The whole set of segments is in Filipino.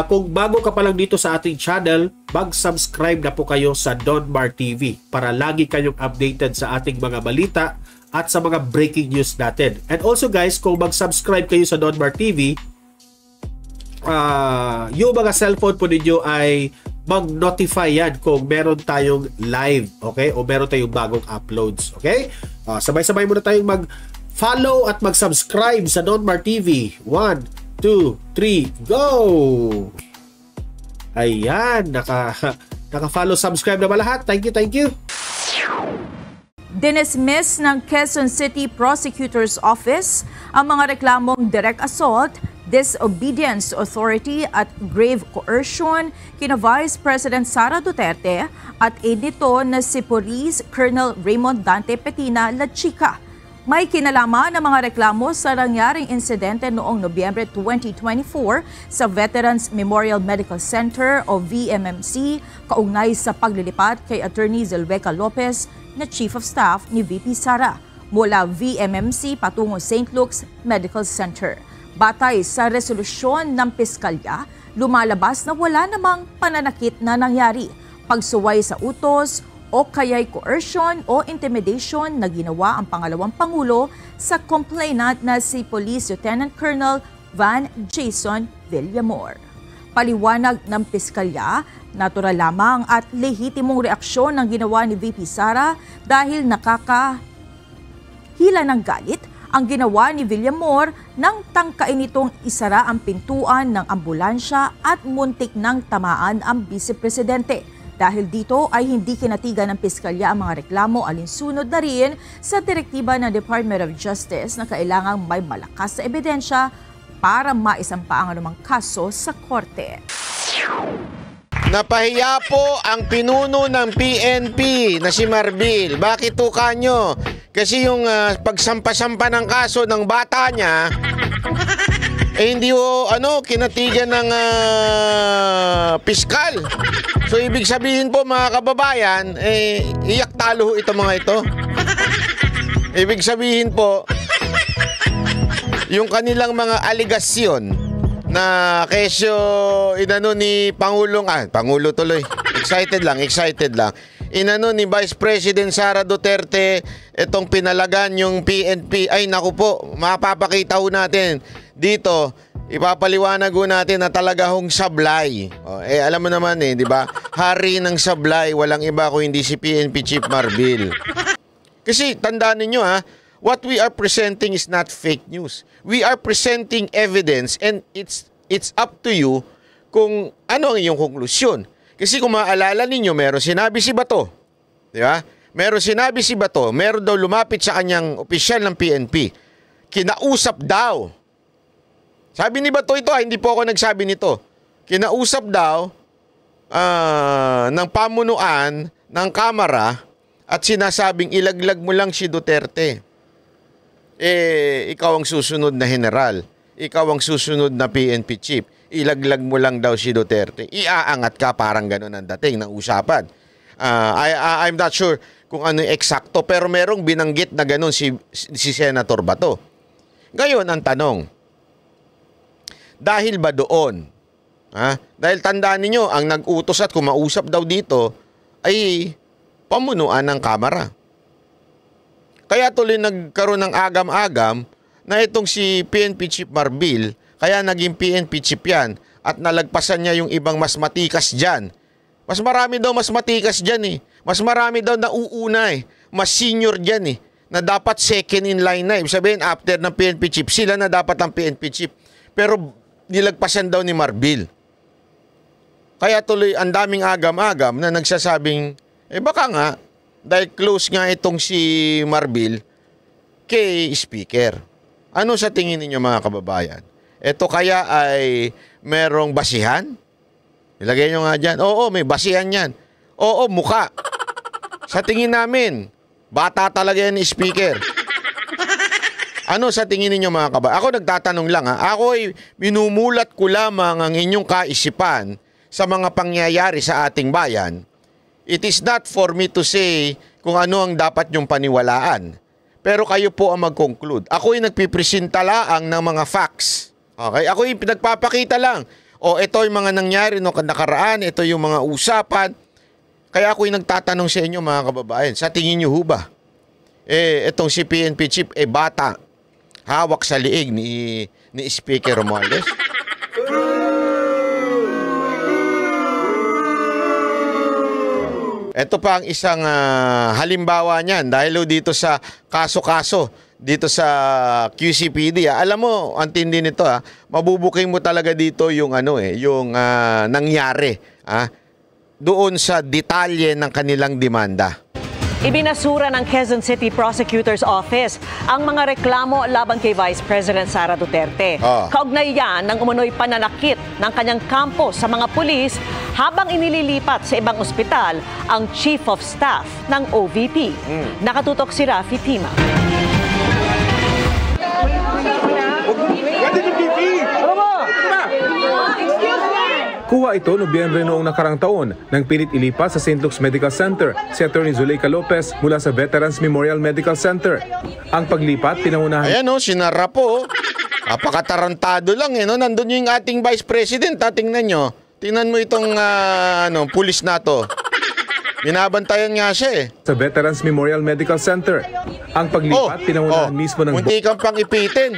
Kung bago ka pa lang dito sa ating channel, mag-subscribe na po kayo sa Donmar TV para lagi kayong updated sa ating mga balita at sa mga breaking news natin. And also guys, kung mag-subscribe kayo sa Donmar TV, yung mga cellphone po ninyo ay mag-notify yan kung meron tayong live, okay? O meron tayong bagong uploads, okay? Sabay-sabay muna tayong mag-follow at mag-subscribe sa Donmar TV. 1, 2, 3, go! Ayan, naka-follow, subscribe na ba lahat? Thank you, thank you. Dinismiss ng Quezon City Prosecutor's Office ang mga reklamong direct assault, disobedience to authority at grave coercion kina Vice President Sara Duterte at aide nito na si Police Colonel Raymond Dante Petina La Chica. May kinalaman ng mga reklamo sa nangyaring insidente noong Nobyembre 2024 sa Veterans Memorial Medical Center o VMMC kaugnay sa paglilipat kay Attorney Zelveca Lopez na Chief of Staff ni VP Sara mula VMMC patungo St. Luke's Medical Center. Batay sa resolusyon ng piskalya, lumalabas na wala namang pananakit na nangyari, pagsuway sa utos o kaya'y coercion o intimidation na ginawa ang pangalawang pangulo sa complainant na si Police Lieutenant Colonel Van Jason Villamor. Paliwanag ng piskalya, natural lamang at lehitimong reaksyon ang ginawa ni VP Sara dahil nakakahila ng galit ang ginawa ni Villamor nang tangkain nitong isara ang pintuan ng ambulansya at muntik nang tamaan ang Vice-Presidente. Dahil dito ay hindi kinatigan ng piskalya ang mga reklamo alinsunod na rin sa direktiba ng Department of Justice na kailangang may malakas na ebidensya para maisampa ang anumang kaso sa korte. Napahiya po ang pinuno ng PNP na si Marbil. Bakit to kanyo? Kasi yung pagsampa-sampa ng kaso ng bata niya, hindi kinatigan ng piskal. So ibig sabihin po mga kababayan, iyak talo ito mga ito. Ibig sabihin po, yung kanilang mga aligasyon na kesyo inano ni Pangulo tuloy. Excited lang. Inano ni Vice President Sara Duterte itong pinalagan yung PNP. Ay naku po, mapapakita ho natin dito. Ipapaliwanag ho natin na talaga hong sablay. Alam mo naman di ba? Hari ng sablay, walang iba kung hindi si PNP Chief Marbil. Kasi tandaan niyo what we are presenting is not fake news. We are presenting evidence and it's up to you kung ano ang iyong konklusyon. Kasi kung maaalala ninyo, meron sinabi si Bato. Di ba? Meron sinabi si Bato, meron daw lumapit sa kanyang opisyal ng PNP. Kinausap daw. Sabi ni Bato ito, hindi po ako nagsabi nito. Kinausap daw ng pamunuan ng Kamara at sinasabing ilaglag mo lang si Duterte. Ikaw ang susunod na general. Ikaw ang susunod na PNP chief. Ilaglag mo lang daw si Duterte. Iaangat ka, parang gano'n ang dating ng usapan. I'm not sure kung ano eksakto, pero merong binanggit na gano'n si Senator Bato. Ngayon, ang tanong, dahil ba doon? Dahil tandaan ninyo, ang nag-utos at kumausap daw dito ay pamunuan ng Kamara. Kaya tuloy nagkaroon ng agam-agam na itong si PNP Chief Marbil, kaya naging PNP Chief yan at nalagpasan niya yung ibang mas matikas dyan. Mas marami daw mas matikas dyan Mas marami daw na uuna Mas senior dyan na dapat second in line na. Ibig sabihin, after ng PNP Chief, sila na dapat ang PNP Chief. Pero nilagpasan daw ni Marbil. Kaya tuloy ang daming agam-agam na nagsasabing, baka nga, dahil close nga itong si Marbil kay Speaker. Ano sa tingin ninyo mga kababayan? Ito kaya ay merong basihan? Ilagay nyo nga dyan. Oo, may basihan yan. Oo, muka. Sa tingin namin, bata talaga yan ni Speaker. Ano sa tingin ninyo mga kababayan? Ako nagtatanong lang Ako ay minumulat ko lamang ang inyong kaisipan sa mga pangyayari sa ating bayan. It is not for me to say kung ano ang dapat nyong paniwalaan. Pero kayo po ang mag-conclude. Ako ay nagpipresenta lang ng mga facts. Okay? Ako ay nagpapakita lang. O ito yung mga nangyari no nakaraan, ito yung mga usapan. Kaya ako'y nagtatanong sa inyo mga kababayan, sa tingin niyo ho ba? Itong si PNP chief, bata, hawak sa liig ni Speaker Romualdez? Ito pa ang isang halimbawa niyan dahil dito sa kaso-kaso dito sa QCPD. Alam mo, ang tindi nito mabubuking mo talaga dito yung yung nangyari doon sa detalye ng kanilang demanda. Ibinasura ng Quezon City Prosecutor's Office ang mga reklamo laban kay Vice President Sara Duterte. Kaugnay yan ng umunoy pananakit ng kanyang kampo sa mga pulis habang inililipat sa ibang ospital ang Chief of Staff ng OVP. Nakatutok si Rafi Tima. Kuha ito Nobyembre noong nakarang taon nang pilit ilipat sa St. Luke's Medical Center si Atty. Zuleika Lopez mula sa Veterans Memorial Medical Center. Ang paglipat pinangunahan... Ayan sinara po. Apakatarantado lang Nandun yung ating Vice President. Tingnan nyo. Tingnan mo itong pulis na to. Binabantayan nga siya Sa Veterans Memorial Medical Center. Ang paglipat pinangunahan mismo ng... Munti kang pang ipitin.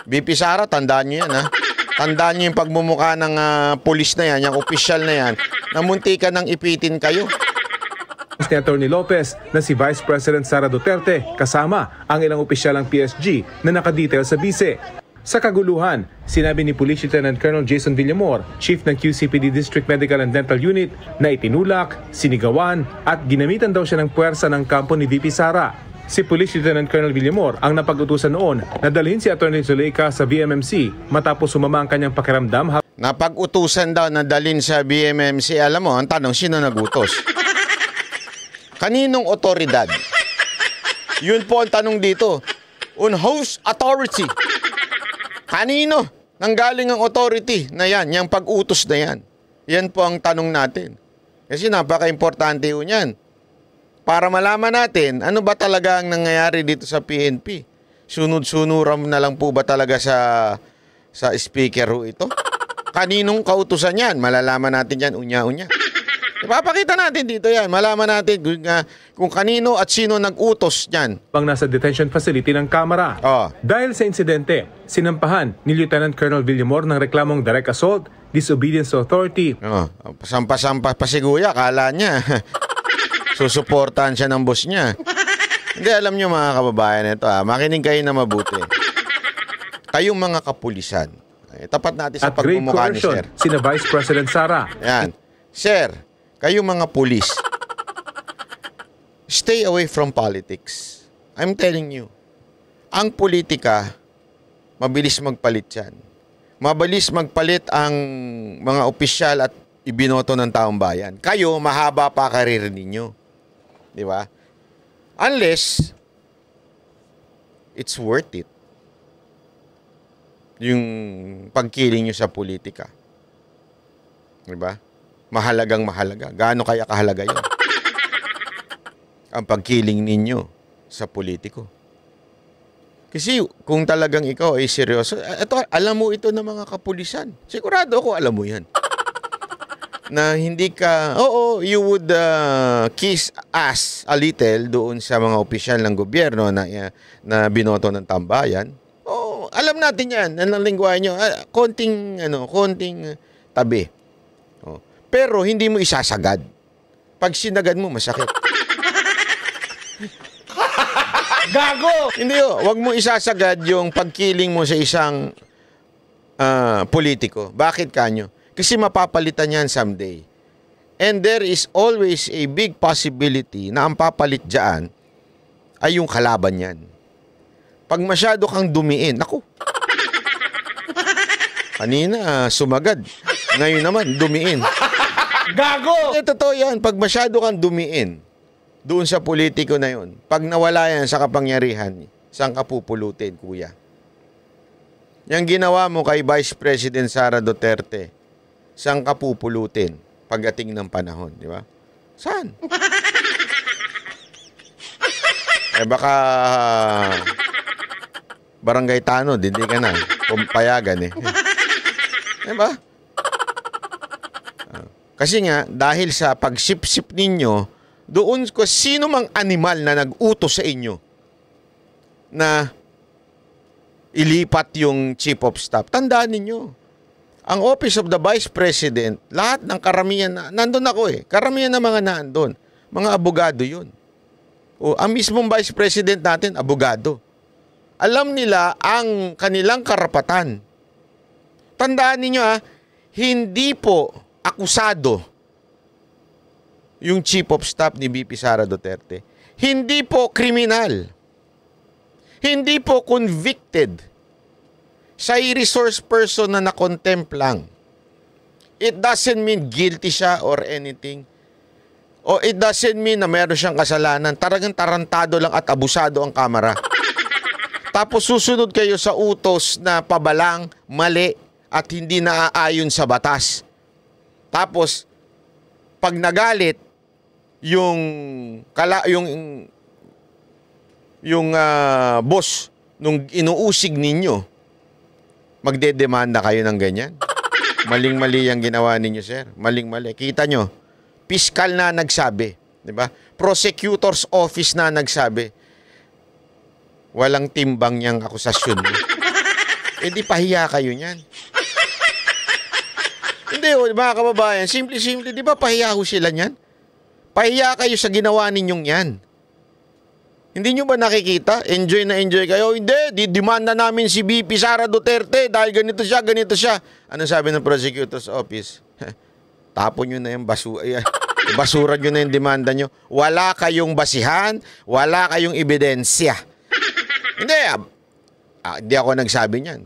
BP Sara, tandaan nyo yan Tandaan niyo yung pagmumukha ng pulis na yan, yung opisyal na yan, na munti ka nang ipitin kayo. Ni Atty. Lopez na si Vice President Sara Duterte kasama ang ilang opisyal ng PSG na nakadetail sa bise. Sa kaguluhan, sinabi ni Police Lieutenant Colonel Jason Villamor, Chief ng QCPD District Medical and Dental Unit, na itinulak, sinigawan at ginamitan daw siya ng puwersa ng kampo ni VP Sara. Si Police Lieutenant Colonel Villamor ang napag-utusan noon na dalhin si Atty. Zuleika sa BMMC matapos sumama ang kanyang pakiramdam. Napag-utusan daw na dalhin sa BMMC. Alam mo, ang tanong, sino nagutos? Kaninong otoridad? Yun po ang tanong dito. On whose authority? Kanino nanggaling ang authority na yan, yung pag-utos na yan? Yan po ang tanong natin. Kasi napaka-importante yun yan. Para malaman natin, ano ba talaga ang nangyayari dito sa PNP? Sunod-sunuran na lang po ba talaga sa speaker ito? Kaninong kautusan yan? Malalaman natin yan, unya-unya. Ipapakita natin dito yan. Malaman natin kung kanino at sino nag-utos yan. Pang nasa detention facility ng Kamara. Dahil sa insidente, sinampahan ni Lieutenant Colonel Villamor ng reklamong direct assault, disobedience to authority. Pasampa-sampa pa si Guya, kala niya. Susuportahan siya ng boss niya. Hindi, alam nyo mga kababayan ito makinig kayo na mabuti. Kayong mga kapulisan, tapat natin sa pagmumukha ni Sir. Sina Vice President Sara. Yan. Sir, kayong mga pulis, stay away from politics. I'm telling you. Ang politika, mabilis magpalit yan. Mabilis magpalit ang mga opisyal at ibinoto ng taong bayan. Kayo, mahaba pa karir ninyo. Di ba? Unless it's worth it. Yung pagkiling nyo sa politika. Di ba? Mahalagang mahalaga. Gaano kaya kahalaga yun? Ang pagkiling ninyo sa politiko. Kasi kung talagang ikaw ay seryoso, alam mo ito ng mga kapulisan. Sigurado ako alam mo yan. Na hindi ka, you would kiss ass a little doon sa mga opisyal ng gobyerno na binoto ng tambayan. Alam natin yan, ang lingwahe nyo, konting tabi. Pero hindi mo isasagad. Pag sinagad mo, masakit. Gago! Hindi wag mo isasagad yung pagkiling mo sa isang politiko. Bakit kanyo? Kasi mapapalitan yan someday. And there is always a big possibility na ang papalit dyan ay yung kalaban yan. Pag masyado kang dumiin, naku. Kanina, sumagad. Ngayon naman, dumiin. Gago! Totoo yan. Pag masyado kang dumiin doon sa politiko na yun, pag nawala yan sa kapangyarihan, saan ka pupulutin, kuya? Yang ginawa mo kay Vice President Sara Duterte, saan ka pupulutin pagdating ng panahon, di ba? Saan? Baka Barangay Tanod, hindi ka na. Payagan Di ba? Kasi nga, dahil sa pagsipsip ninyo, doon ko sino mang animal na nag-utos sa inyo na ilipat yung Chief of Staff. Tandaan ninyo, ang Office of the Vice President, lahat ng karamihan, nandun ako karamihan ng mga nandun, mga abogado yun. O, ang mismong Vice President natin, abogado. Alam nila ang kanilang karapatan. Tandaan ninyo hindi po akusado yung Chief of Staff ni VP Sara Duterte. Hindi po kriminal. Hindi po convicted. Siya ay resource person na na-contempt lang. It doesn't mean guilty siya or anything. O it doesn't mean na meron siyang kasalanan. Talagang tarantado lang at abusado ang kamera. Tapos susunod kayo sa utos na pabalang, mali, at hindi naaayon sa batas. Tapos, pag nagalit, yung boss nung inuusig ninyo, magdedemanda kayo ng ganyan. Maling-mali ang ginawa ninyo, sir. Maling-mali. Kita nyo, piskal na nagsabi. Diba? Prosecutor's office na nagsabi. Walang timbang niyang akusasyon. Di pahiya kayo niyan. Hindi, mga kababayan, simple-simple, di ba pahiya ho sila niyan? Pahiya kayo sa ginawa ninyong yan. Hindi nyo ba nakikita? Enjoy na enjoy kayo. Hindi, didemanda namin si VP Sara Duterte dahil ganito siya, ganito siya. Ano sabi ng prosecutor's office? Tapon nyo na yung basura nyo na yung demanda nyo. Wala kayong basihan, wala kayong ebidensya. Hindi, hindi ako nagsabi niyan.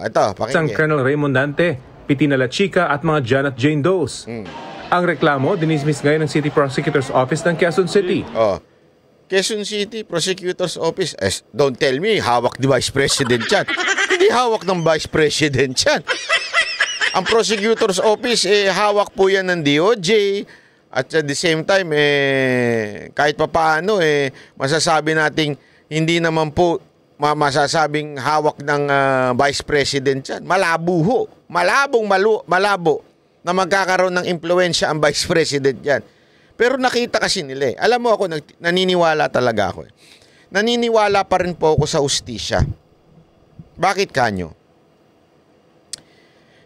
Ito, pakinggan. Sang Colonel Raymond Dante, Pitina La Chica at mga Janet Jane Does. Ang reklamo, dinismiss ngayon ng City Prosecutor's Office ng Quezon City. Quezon City Prosecutor's Office, don't tell me, hawak ni Vice President yan. Hindi hawak ng Vice President yan. Ang Prosecutor's Office, hawak po yan ng DOJ. At at the same time, kahit papaano, masasabi nating hindi naman po masasabing hawak ng Vice President yan. Malabo ho. Malabo na magkakaroon ng impluensya ang Vice President yan. Pero nakita kasi nila Alam mo ako, naniniwala talaga ako Naniniwala pa rin po ako sa ustisya. Bakit kanyo?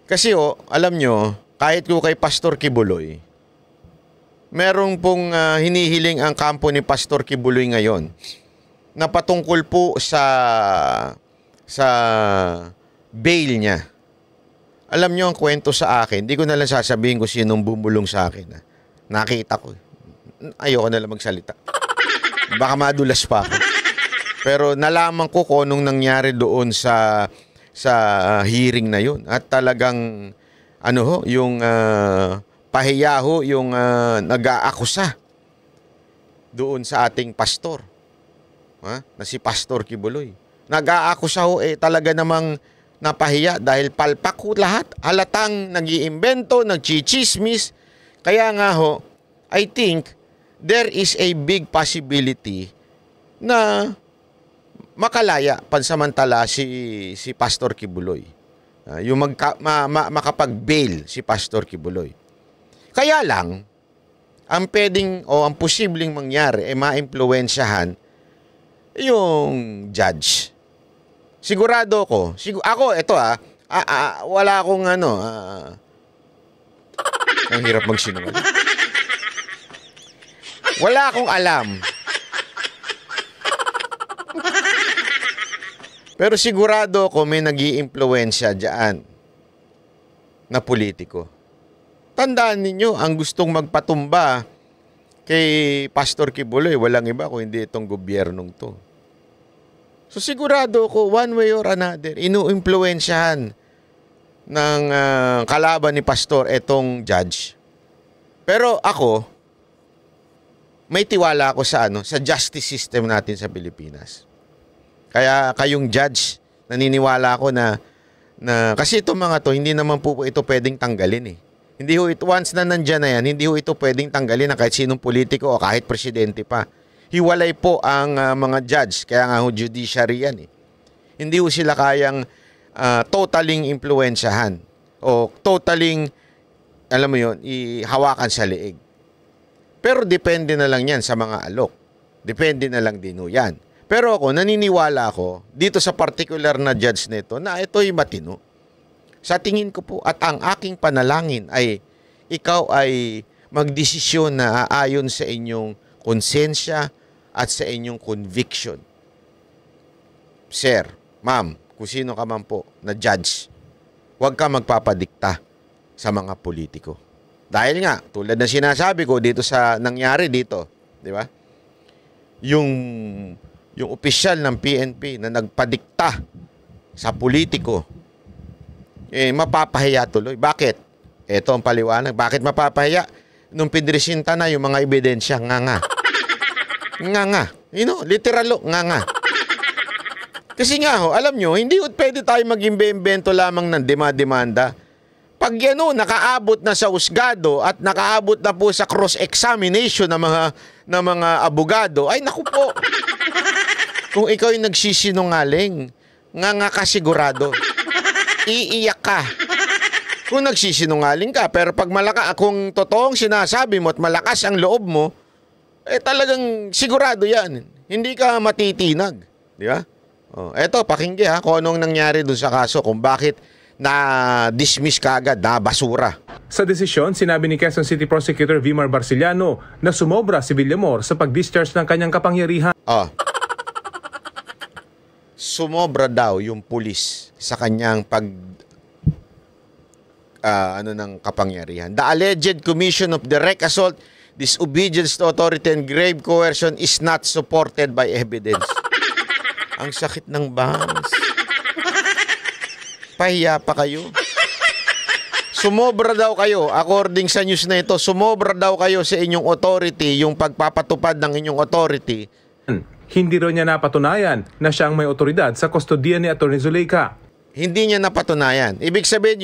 Kasi alam nyo, kahit ko kay Pastor Kibuloy, merong pong hinihiling ang kampo ni Pastor Kibuloy ngayon na patungkol po sa bail niya. Alam nyo ang kwento sa akin, hindi ko na lang sasabihin kung sinong bumulong sa akin. Nakita ko. Ayoko na lang magsalita. Baka madulas pa ako. Pero nalaman ko kung anong nangyari doon sa hearing na yun. At talagang yung pahiya yung nag-aakusa doon sa ating pastor. Na si Pastor Kibuloy. Nag-aakusa talaga namang napahiya dahil palpak lahat. Halatang nag-iimbento, nagchichismis. Kaya nga I think there is a big possibility na makalaya pansamantala si Pastor Kibuloy. Yung makapag-bail si Pastor Kibuloy. Kaya lang, ang pwedeng o ang posibleng mangyari maimpluwensyahan yung judge. Sigurado ko. Ako, ito wala akong ang hirap magsinungaling. Wala akong alam. Pero sigurado ko may nag-iimpluwensya dyan na politiko. Tandaan ninyo, ang gustong magpatumba kay Pastor Kibuloy, walang iba kung hindi itong gobyernong to. So sigurado ko, one way or another, inu-impluwensyahan ng kalaban ni Pastor etong judge. Pero ako, may tiwala ako sa justice system natin sa Pilipinas. Kaya kayong judge, naniniwala ako na kasi itong mga to, hindi naman po ito pwedeng tanggalin Hindi ho ito, once na nandyan na yan, hindi ho ito pwedeng tanggalin ng kahit sinong politiko o kahit presidente pa. Hiwalay po ang mga judge, kaya nga ho judiciary yan Hindi ho sila kayang totaling impluwensyahan o totaling alam mo yun, ihawakan sa leeg. Pero depende na lang yan sa mga alok. Depende na lang din yan. Pero ako, naniniwala ako dito sa particular na judge nito na ito'y matino. Sa tingin ko po at ang aking panalangin ay ikaw ay magdesisyon na aayon sa inyong konsensya at sa inyong conviction. Sir, ma'am, kung sino ka man po na judge, huwag ka magpapadikta sa mga politiko. Dahil nga, tulad ng sinasabi ko dito sa nangyari dito, di ba? Yung opisyal ng PNP na nagpadikta sa politiko, mapapahiya tuloy. Bakit? Ito ang paliwanag. Bakit mapapahiya? Nung pinresinta na yung mga ebidensya, nga. You know, literal, nga. Kasi nga alam nyo, hindi pwede tayo mag-imbento lamang ng demanda. Pag yan nakaabot na sa husgado at nakaabot na po sa cross-examination ng mga abogado, ay naku po, kung ikaw yung nagsisinungaling, nga ka sigurado, iiyak ka. Kung nagsisinungaling ka, pero pag kung totoong sinasabi mo at malakas ang loob mo, talagang sigurado yan. Hindi ka matitinag. Di ba? Eto, pakinggan kung anong nangyari dun sa kaso, kung bakit na-dismiss kaagad, na basura. Sa desisyon, sinabi ni Quezon City Prosecutor Vimar Barciliano na sumobra si Villamor sa pag-discharge ng kanyang kapangyarihan. Sumobra daw yung pulis sa kanyang ng kapangyarihan. The alleged commission of direct assault, disobedience to authority and grave coercion is not supported by evidence. Ang sakit ng bangs. Pahiya pa kayo. Sumobra daw kayo, according sa news na ito, sumobra daw kayo sa inyong authority, yung pagpapatupad ng inyong authority. Hindi rin niya napatunayan na siya ang may otoridad sa kustodiya ni Atty. Zuleika. Hindi niya napatunayan. Ibig sabihin,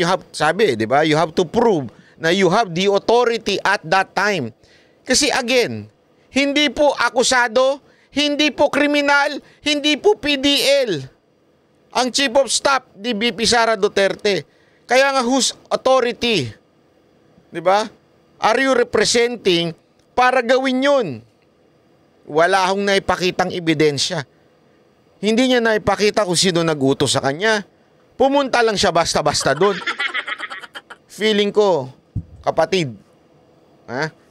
di ba? You have to prove na you have the authority at that time. Kasi again, hindi po akusado, hindi po kriminal, hindi po PDL ang Chief of Staff ni VP Sara Duterte. Kaya nga, whose authority? Di ba? Are you representing para gawin yun? Wala akong naipakitang ebidensya. Hindi niya naipakita kung sino nag-utos sa kanya. Pumunta lang siya basta-basta doon. Feeling ko, kapatid,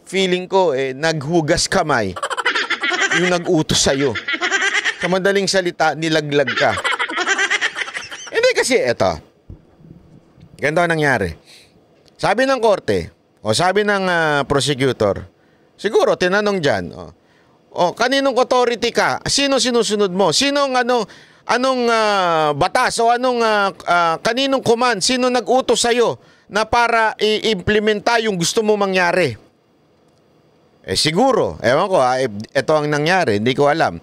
feeling ko, naghugas kamay yung nag-utos sa'yo. Sa madaling salita, nilaglag ka. Hindi kasi, eto. Ganito ang nangyari. Sabi ng korte, o sabi ng prosecutor, siguro, tinanong dyan, kaninong authority ka? Sino sinusunod mo? Sinong anong batas o kaninong command? Sino nag-utos sa'yo na para i-implementa yung gusto mo mangyari? Siguro, ewan ko ito ang nangyari, hindi ko alam.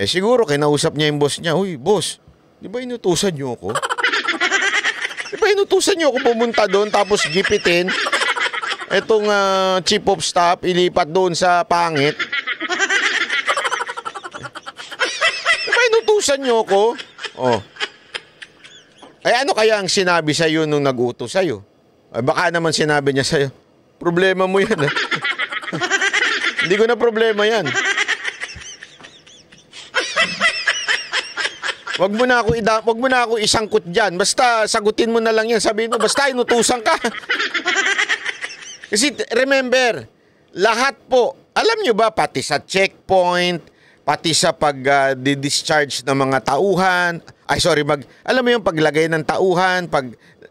Siguro, kinausap niya yung boss niya, uy, boss, di ba inutusan niyo ako? Di ba inutusan niyo ako pumunta doon tapos gipitin itong chief of staff, ilipat doon sa pangit? Di ba inutusan niyo ako? Ano kaya ang sinabi sa'yo nung nag-utos sa'yo? Baka naman sinabi niya sa'yo, problema mo yan. Hindi ko na problema yan. Wag mo na ako isangkot diyan. Basta sagutin mo na lang yan. Sabihin mo, basta inutusan ka. Kasi remember, lahat po, alam nyo ba, pati sa checkpoint, pati sa pag-discharge ng mga tauhan, alam mo yung paglagay ng tauhan,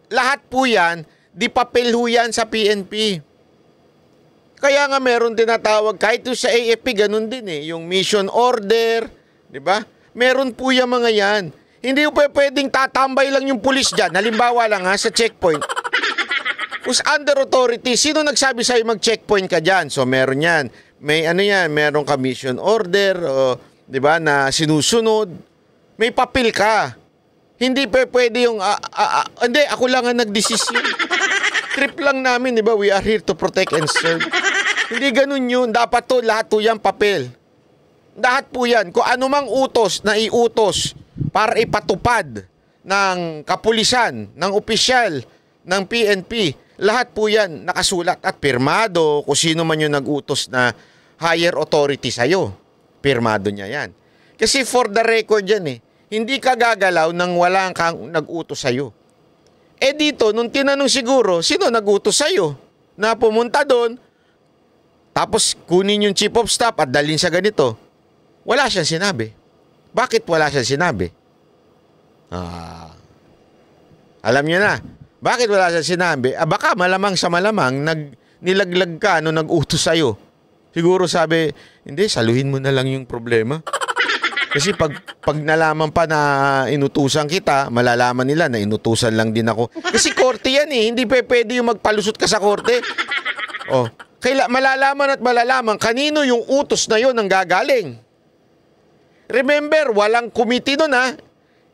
lahat po yan, di papel ho yan sa PNP. Kaya nga meron tinatawag, kahit sa AFP, ganun din yung mission order, di ba? Meron po yung mga yan. Hindi po pwedeng tatambay lang yung pulis dyan. Halimbawa lang sa checkpoint. Who's under authority? Sino nagsabi sa'yo mag-checkpoint ka dyan? So meron yan. May meron ka mission order, di ba, na sinusunod. May papel ka. Hindi pwede yung, hindi, ako lang ang nagdesisyon. Trip lang namin, di ba? We are here to protect and serve. Hindi ganun yun. Dapat lahat yan papel. Lahat po yan. Kung anumang utos na iutos para ipatupad ng kapulisan, ng opisyal, ng PNP, Lahat po yan nakasulat at pirmado kung sino man yung nag-utos na higher authority sa'yo. Pirmado niya yan. Kasi for the record yan hindi ka gagalaw nang wala kang nag-utos sa'yo. Dito, nung tinanong siguro, sino nag-utos sa'yo na pumunta doon, tapos kunin yung chief of staff at dalhin sa ganito. Wala siyang sinabi. Bakit wala siyang sinabi? Alam niyo na. Bakit wala siyang sinabi? Baka malamang sa malamang nilaglag ka nung nag-utos sa'yo. Siguro sabi, hindi, saluhin mo na lang yung problema. Kasi pag nalaman pa na inutusan kita, malalaman nila na inutusan lang din ako. Kasi korte yan hindi pwede yung magpalusot ka sa korte. Malalaman at malalaman kanino yung utos na yon ang gagaling. Remember, walang committee nun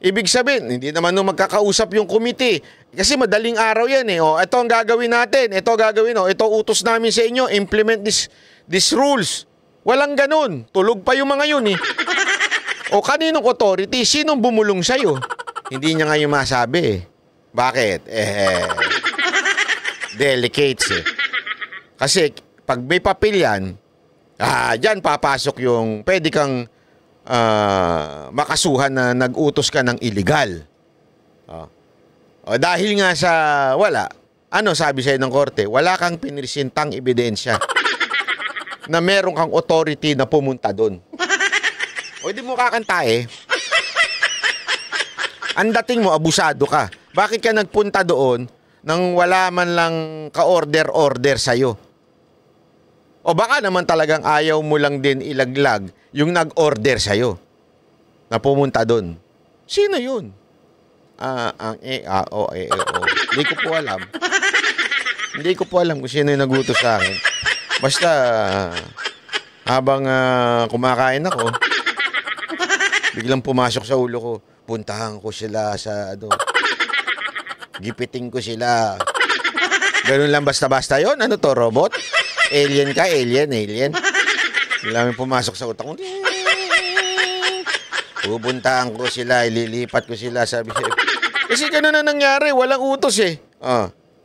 Ibig sabihin, hindi naman nung magkakausap yung committee. Kasi madaling araw yan ito ang gagawin natin. Ito gagawin ito utos namin sa inyo. Implement these rules. Walang ganun. Tulog pa yung mga yun kaninong authority? Sinong bumulong sa'yo? Hindi niya ngayon masabi Bakit? Delicates Kasi pag may papel yan, dyan papasok yung pwede kang makasuhan na nag-utos ka ng illegal. Dahil nga sa wala, sabi sa'yo ng korte, wala kang pinresentang ebidensya na meron kang authority na pumunta doon. Hindi mo kakanta Ang dating mo, abusado ka. Bakit ka nagpunta doon nang wala man lang ka-order sa'yo? O baka naman talagang ayaw mo lang din ilaglag yung nag-order sa'yo na pumunta doon. Sino yun? Hindi ko po alam. Hindi ko po alam kung sino yung nagutos sa akin. Basta, habang kumakain ako, biglang pumasok sa ulo ko, puntahan ko sila sa gipiting ko sila. Ganun lang basta-basta yon. Ano to, robot? Alien ka? Alien. Biglang pumasok sa utak ko. Pupuntahan ko sila, ililipat ko sila. Sabi siya. Kasi ganun na nangyari, walang utos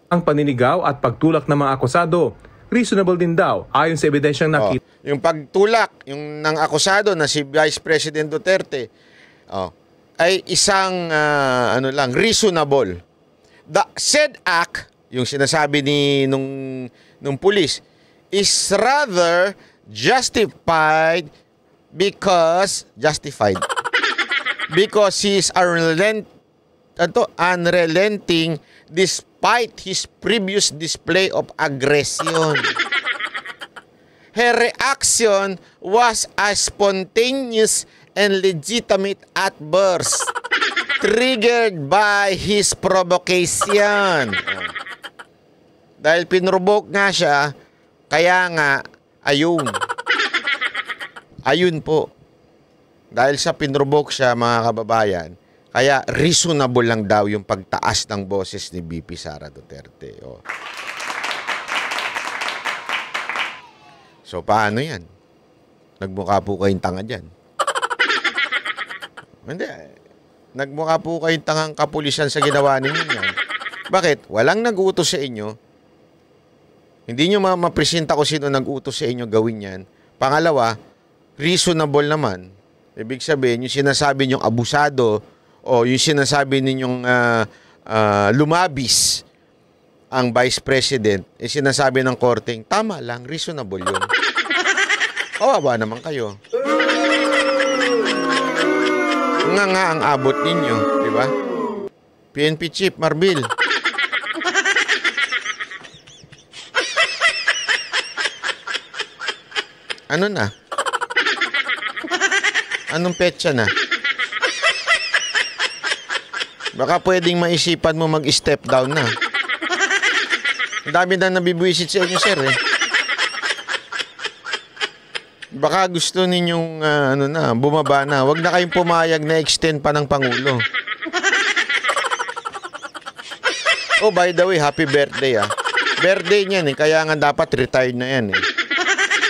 Ang paninigaw at pagtulak ng mga akusado, reasonable din daw ayon sa ebidensyang nakita. Yung pagtulak, yung ng akusado na si Vice President Duterte, ay isang reasonable. The said act, yung sinasabi nung pulis, is rather justified because he is unrelenting despite his previous display of aggression. Her reaction was a spontaneous and legitimate outburst triggered by his provocation. Dahil pinrovoke nga siya, kaya nga, ayun po. Dahil sa pinrovoke siya, mga kababayan, kaya reasonable lang daw yung pagtaas ng boses ni VP Sara Duterte. So, paano yan? Nagmukha po kayong tanga dyan. Hindi. Nagmukha po kayong tangang kapulisan sa ginawa ninyo yan. Bakit? Walang nag-utos sa inyo. Hindi nyo mapresenta kung sino nag-utos sa inyo gawin yan. Pangalawa, reasonable naman. Ibig sabihin, yung sinasabi nyong abusado o yung sinasabi ninyong lumabis ang Vice President, sinasabi ng korteng, tama lang, reasonable yun. Kawawa naman kayo. Nga ang abot ninyo, di ba? PNP Chief Marbil. Ano na? Anong petsa na? Baka pwedeng maisipan mo mag-step down na. Ang dami na nabibwisit sa inyo, sir, Baka gusto ninyong bumaba na. Huwag na kayong pumayag na extend pa ng Pangulo. Oh, by the way, happy birthday Birthday niyan kaya nga dapat retired na yan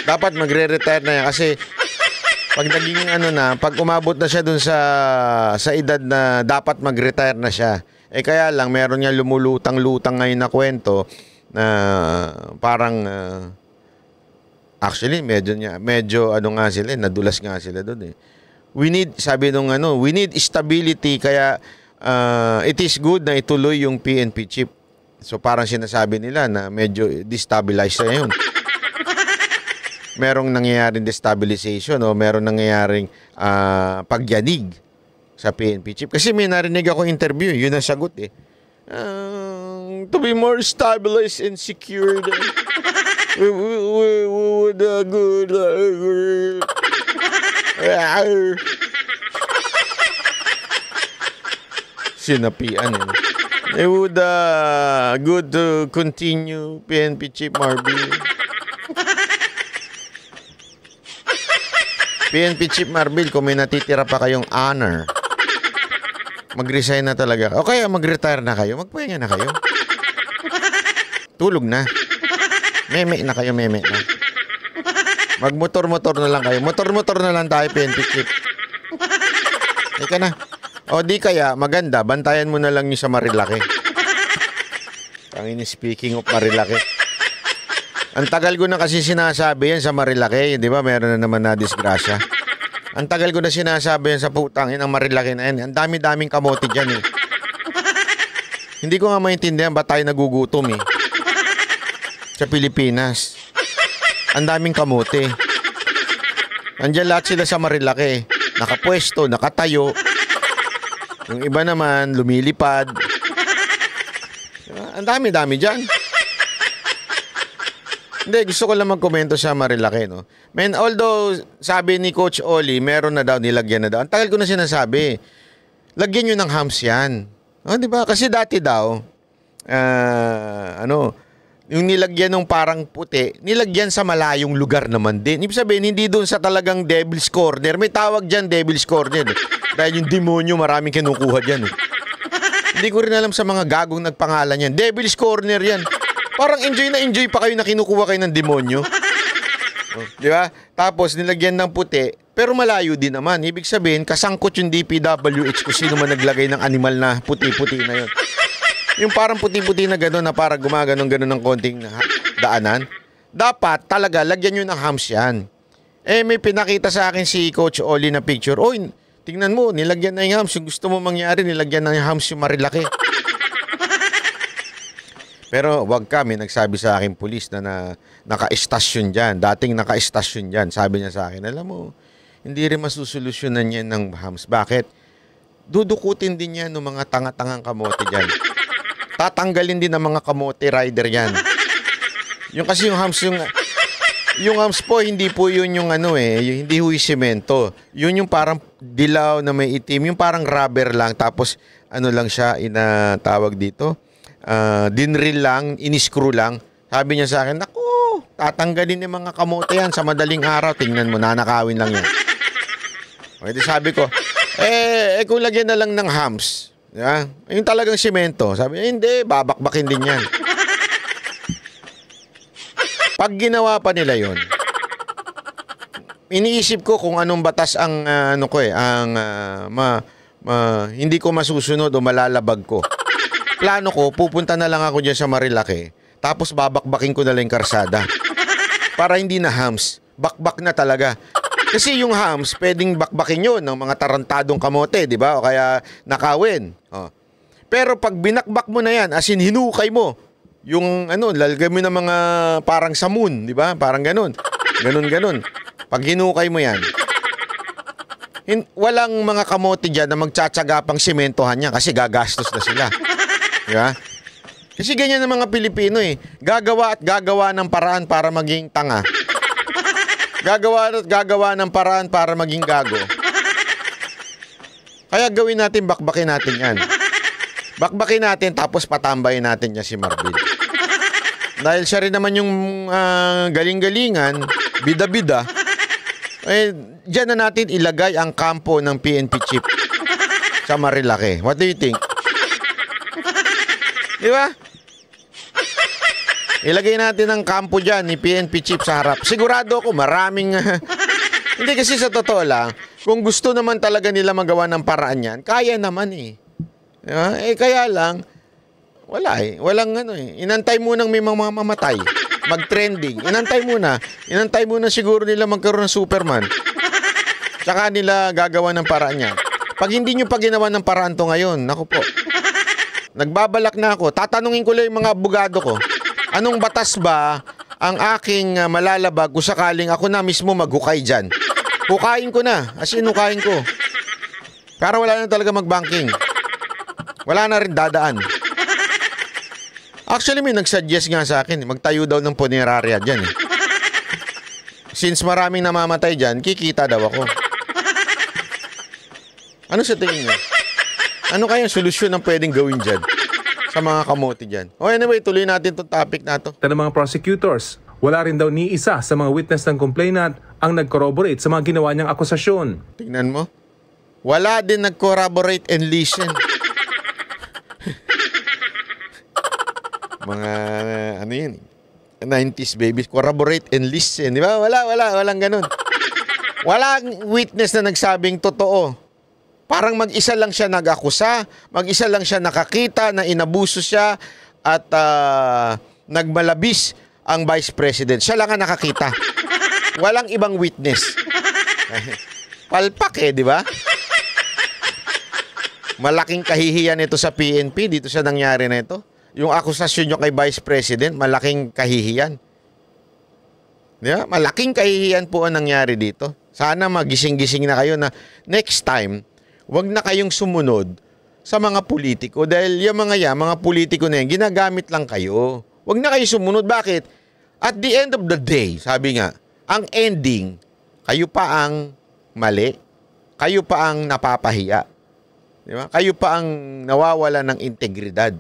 Dapat magre-retire na yan kasi pag naging pag umabot na siya dun sa edad na dapat mag-retire na siya. Kaya lang meron niya lumulutang-lutang ngayon na kwento parang actually medyo ano nga sila, nadulas nga sila doon eh. Sabi nung we need stability, kaya it is good na ituloy yung PNP chief. So parang sinasabi nila na medyo destabilize na yun. Merong nangyayaring destabilization o merong nangyayaring pagyanig sa PNP chief. Kasi may narinig ako interview, yun ang sagot eh. To be more stabilized and secured. We would good. Sinapian eh. It would good to continue PNP Chief Marbil. PNP Chief Marbil, kung may natitira pa kayong honor, mag-resign na talaga. O kaya mag-retire na kayo, magpahinga na kayo. Tulog na. Meme na kayo, meme na. Mag-motor-motor na lang kayo. Motor-motor na lang tayo, PNP Chief. Ika na. O di kaya, maganda, bantayan mo na lang yung sa Marilaki. Speaking of Marilaki. Ang tagal ko na kasi sinasabi yan sa Marilaki, di ba? Meron na naman na disgrasya. Ang tagal ko na sinasabi yan sa putangin ang Marilaki na yan. Ang dami-daming kamote dyan eh. Hindi ko nga maintindihan ba't tayo nagugutom eh. Sa Pilipinas. Ang daming kamote. Andiyan lahat sila sa Marilaki. Nakapwesto, nakatayo. Yung iba naman, lumilipad. Ang dami-dami dyan. Hindi, gusto ko lang magkomento sa Marilaki, no? Man, although, sabi ni Coach Oli, meron na daw, nilagyan na daw. Ang tagal ko na sinasabi, lagyan nyo ng hams yan. O, diba? Kasi dati daw, yung nilagyan ng parang puti, nilagyan sa malayong lugar naman din. Ibig sabihin, hindi doon sa talagang Devil's Corner. May tawag dyan, Devil's Corner. Dahil yung demonyo, maraming kinukuha dyan. Hindi ko rin alam sa mga gagong nagpangalan yan. Devil's Corner yan. Parang enjoy na enjoy pa kayo na kinukuha kayo ng demonyo. Di ba? Tapos nilagyan ng puti, pero malayo din naman. Ibig sabihin, kasangkot yung DPWH kung sino man naglagay ng animal na puti-puti na yun. Yung parang puti-puti na gano'n na parang gumaganon-ganon ng konting daanan. Dapat talaga lagyan nyo ng hams yan. Eh may pinakita sa akin si Coach Oli na picture. Oy, tingnan mo, nilagyan na yung hams. Yung gusto mo mangyari, nilagyan na yung hams yung Marilaki. Pero wag ka, may nagsabi sa akin pulis na naka-estasyon dyan. Dating naka-estasyon dyan. Sabi niya sa akin, alam mo, hindi rin masusolusyonan yan ng hams. Bakit? Dudukutin din yan ng mga tanga-tangang kamote dyan. Tatanggalin din ng mga kamote rider yan. Yung kasi yung hams, yung hams po, hindi po yun yung hindi ho yung semento. Yun yung parang dilaw na may itim, yung parang rubber lang, tapos lang siya, tawag dito, dinril lang, iniscrew lang. Sabi niya sa akin, naku, tatanggalin yung mga kamote yan sa madaling araw, tingnan mo, nanakawin lang yan. Okay, sabi ko, kung lagyan na lang ng hams, yeah, yung talagang semento. Sabi niya, hindi, babakbakin din yan. Pag ginawa pa nila yon, iniisip ko kung anong batas ang hindi ko masusunod o malalabag ko. Plano ko, pupunta na lang ako dyan sa Marilaki, tapos babakbakin ko na lang yung karsada. Para hindi na hams, bakbak na talaga. Kasi yung hams, pwedeng bakbakin yun ng mga tarantadong kamote, di ba? O kaya nakawin. Oh. Pero pag binakbak mo na yan, as in hinukay mo, yung lalagay mo ng mga parang samun, di ba? Parang ganun. Ganun. Pag hinukay mo yan, walang mga kamote dyan na magtsatsaga pang sementohan niya kasi gagastos na sila. Di ba? Kasi ganyan ng mga Pilipino eh. Gagawa at gagawa ng paraan para maging tanga. Gagawa at gagawa ng paraan para maging gago. Kaya gawin natin, bakbakin natin yan. Bakbakin natin tapos patambayin natin niya si Marbil. Dahil siya rin naman yung galing-galingan, bida-bida, dyan na natin ilagay ang kampo ng PNP chief sa Marilaki. What do you think? Di ba? Ilagay natin ang kampo dyan ni PNP chief sa harap. Sigurado ako maraming... Hindi kasi sa totoo lang, kung gusto naman talaga nila magawa ng paraan yan, kaya naman eh. Diba? Kaya lang, Wala eh. Walang ano eh. Inantay munang may mga mamatay. Mag-trending. Inantay muna siguro nila magkaroon ng Superman. Tsaka nila gagawa ng paraan niya. Pag hindi nyo pa ginawa ng paraan to ngayon, naku po. Nagbabalak na ako. Tatanungin ko lang yung mga abogado ko. Anong batas ba ang aking malalabag kung sakaling ako na mismo maghukay dyan? Hukayin ko na. As in, hukayin ko. Para wala na talaga mag-banking. Wala na rin dadaan. Actually, may nagsuggest nga sa akin, magtayo daw ng punerarya dyan eh. Since maraming namamatay dyan, kikita daw ako. Ano sa tingin niyo? Ano kaya solusyon ang pwedeng gawin dyan? Sa mga kamote dyan. O anyway, tuloy natin itong topic na to. Ng mga prosecutors, wala rin daw ni isa sa mga witness ng complainant ang nag-corroborate sa mga ginawa niyang akusasyon. Tingnan mo. Wala din nag-corroborate and listen. Mga, ano yun, 90s babies, corroborate and listen. Di ba? Walang ganun. Walang witness na nagsabing totoo. Parang mag-isa lang siya nag-akusa, mag-isa lang siya nakakita na inabuso siya at nagmalabis ang Vice President. Siya lang ang nakakita. Walang ibang witness. Palpak eh, di ba? Malaking kahihiyan ito sa PNP. Dito siya nangyari na ito. Yung akusasyon nyo kay Vice President, malaking kahihiyan. Yeah? Malaking kahihiyan po ang nangyari dito. Sana magising-gising na kayo na next time, wag na kayong sumunod sa mga politiko. Dahil yung mga politiko na yan, ginagamit lang kayo. Wag na kayo sumunod. Bakit? At the end of the day, sabi nga, ang ending, kayo pa ang mali. Kayo pa ang napapahiya. Di ba? Kayo pa ang nawawala ng integridad.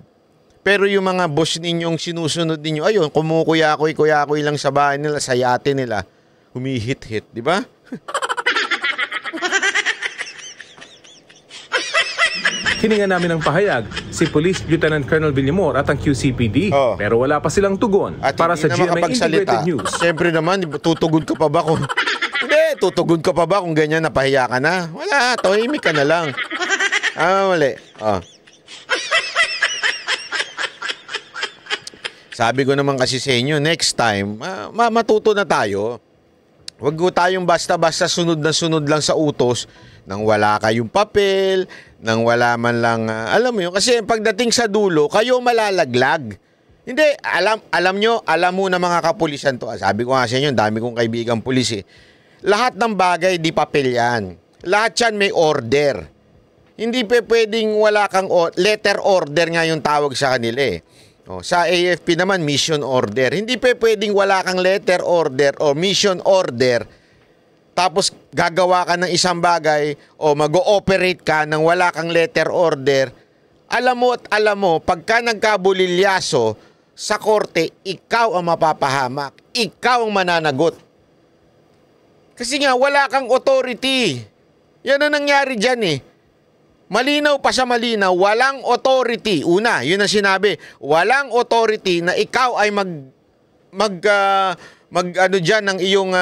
Pero yung mga boss ninyong sinusunod ninyo, ayun, kumukuyakoy lang sa bahay nila, sa yate nila, humihit-hit, di ba? Hininga namin ng pahayag si Police Lieutenant Colonel Villamor at ang QCPD, pero wala pa silang tugon at para sa GMA Integrated News. Siyempre naman, tutugon ka pa ba kung... Hindi, tutugon ka pa ba kung ganyan napahiya ka na? Wala, tahimik ka na lang. Mali. Sabi ko naman kasi sa inyo, next time, matuto na tayo. Huwag ko tayong basta-basta sunod lang sa utos nang wala kayong papel, nang wala man lang, alam mo yun. Kasi pagdating sa dulo, kayo malalaglag. Hindi, alam mo na mga kapulisan to. Sabi ko nga sa inyo, dami kong kaibigang pulis eh. Lahat ng bagay, di papel yan. Lahat yan may order. Hindi pwedeng wala kang letter order nga yung tawag sa kanila eh. Sa AFP naman, mission order. Hindi pwedeng wala kang letter order o mission order tapos gagawa ka ng isang bagay o mag-ooperate ka nang wala kang letter order. Alam mo, pagka nagkabulilyaso sa korte, ikaw ang mapapahamak. Ikaw ang mananagot. Kasi nga, wala kang authority. Yan ang nangyari dyan eh. Malinaw pa sa malinaw, walang authority. Una, yun ang sinabi, walang authority na ikaw ay ano ng iyong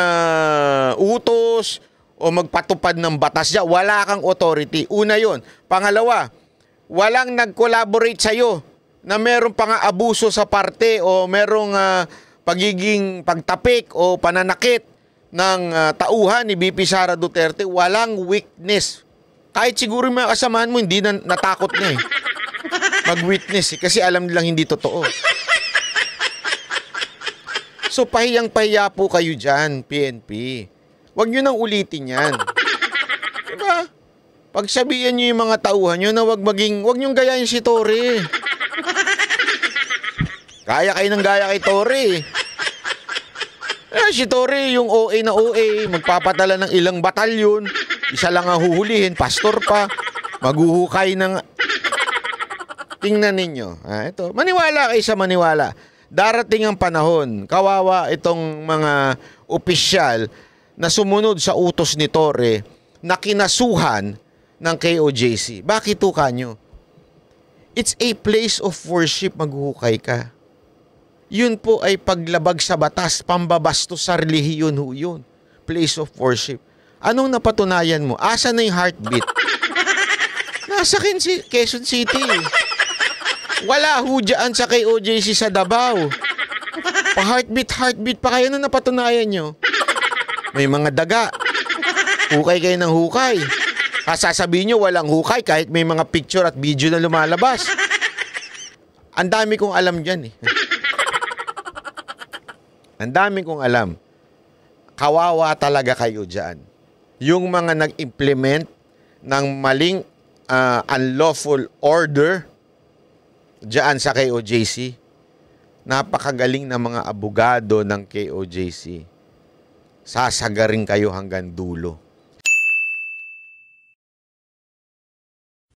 utos o magpatupad ng batas dyan. Wala kang authority. Una yun. Pangalawa, walang nag-collaborate sa'yo na meron pa nga abuso sa parte o merong pagiging pagtapik o pananakit ng tauhan ni VP Sara Duterte. Walang witness. Kahit siguro yung mga kasamahan mo, hindi na natakot na eh. Mag-witness eh, kasi alam nilang hindi totoo. So, pahiyang-pahiya po kayo dyan, PNP. Huwag nyo nang ulitin yan. Diba? Pagsabihan nyo yung mga tauhan nyo na huwag nyong gayahin si Torre. Gaya kayo ng gaya kay Torre. Si Torre, yung OA na OA, magpapatala ng ilang batalyon. Isa lang ang huhulihin, pastor pa, maghuhukay ng... Tingnan ninyo. Ito, maniwala kayo sa maniwala. Darating ang panahon, kawawa itong mga opisyal na sumunod sa utos ni Torre na kinasuhan ng KOJC. Bakit tuka nyo? It's a place of worship, maghuhukay ka. Yun po ay paglabag sa batas, pambabastos sa relihiyon ho yun. Place of worship. Anong napatunayan mo? Asa na yung heartbeat? Nasa Quezon City. Wala ho dyan sa KOJC sa Davao. Pa-heartbeat pa kayo na napatunayan nyo. May mga daga. Hukay kayo ng hukay. Sasabihin nyo walang hukay kahit may mga picture at video na lumalabas. Ang dami kong alam dyan eh. Ang dami kong alam. Kawawa talaga kayo dyan. Yung mga nag-implement ng maling unlawful order dyan sa KOJC, napakagaling na mga abogado ng KOJC. Sasagarin kayo hanggang dulo.